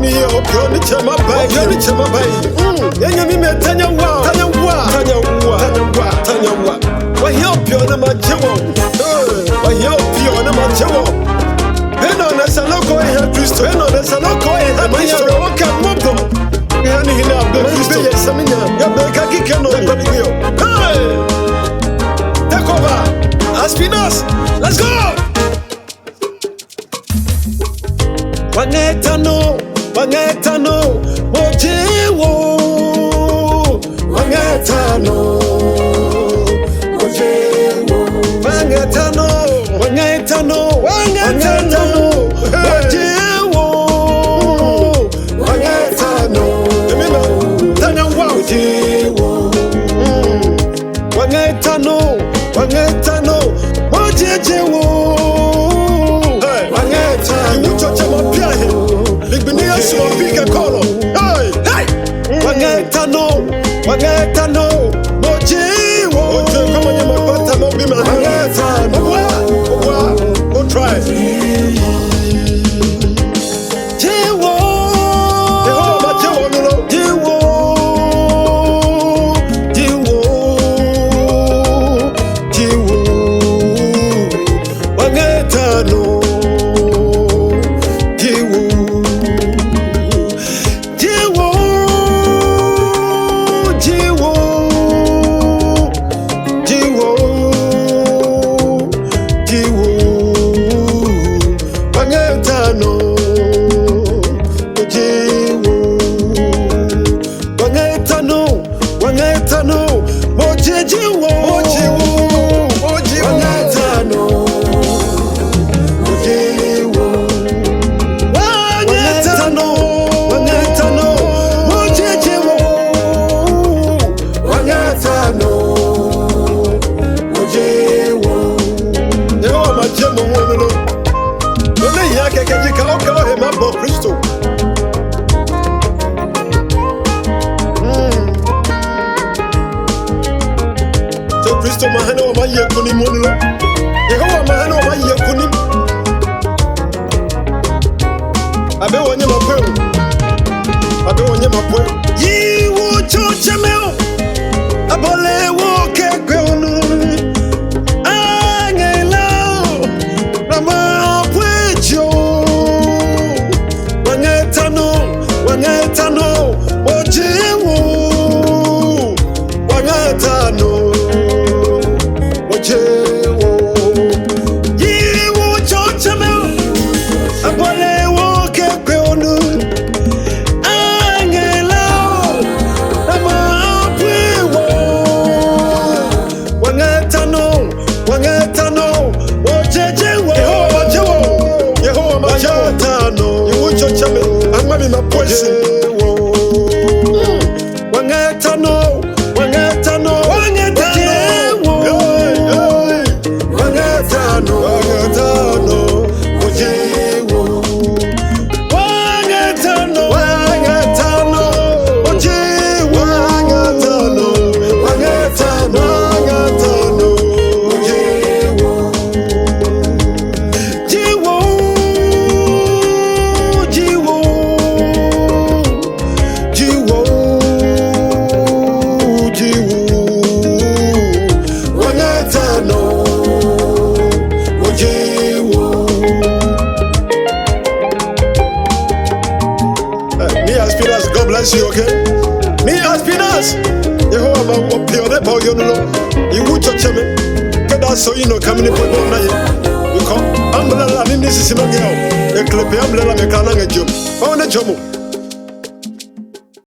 me up, you're the chama by, you're the chama by. Yanya me Tanya wa, Tanya wa, Tanya wa, Tanya wa, Tanya wa. Why help you on my jaw? Why help you on my jaw? Heno na saloko ya Kristo, heno na saloko ya Kristo. Waka mobo. Yani hina be Kristo ya saminya. Ya be kakike no ya. Hey! Take over. Aspinas, let's go. Wangetano, mojewo. Wangetano, mojewo. Wangetano, mojewo. Wangetano, Tanya wa mojewo. Wangetano, mojewo. Wangetano, mojiwo. Kama nyama pata mobi wangetano. Go try. Jiwo. Jehovah jiwo nulo. Jiwo. Wangetano. Wangetano, mojewo. Wangetano, mojewo. Wangetano, mojewo. Wangetano, mojewo. Yewa majemo wono. None yake kejika okawa hema bo Kristo. Kristo mahana wa maye kunim monulo. Yehowa mahana wa maye kunim. Abe wonye mapwe. Yiwo chocha meo. Abole wo kekwe onu. Angela. Rama pwecho. Wangetano. Mojewo. Wangetano. Yiwo chocha meo. Abole wo kekwe onu. Angela. Rama pwewo. Wangetano. Mojewo. Yehowa majewo. Yiwo chocha meo. Amami mapwesi. Wangetano. God bless you, okay? Me Aspinas. Yehovah ma opione pa oyonulo. Iwu chocheme. Keda so ino kamini po na ye. Because umbrella ni sisi no girl. E klepe umbrella me kana ngejom. Ba wona jomo.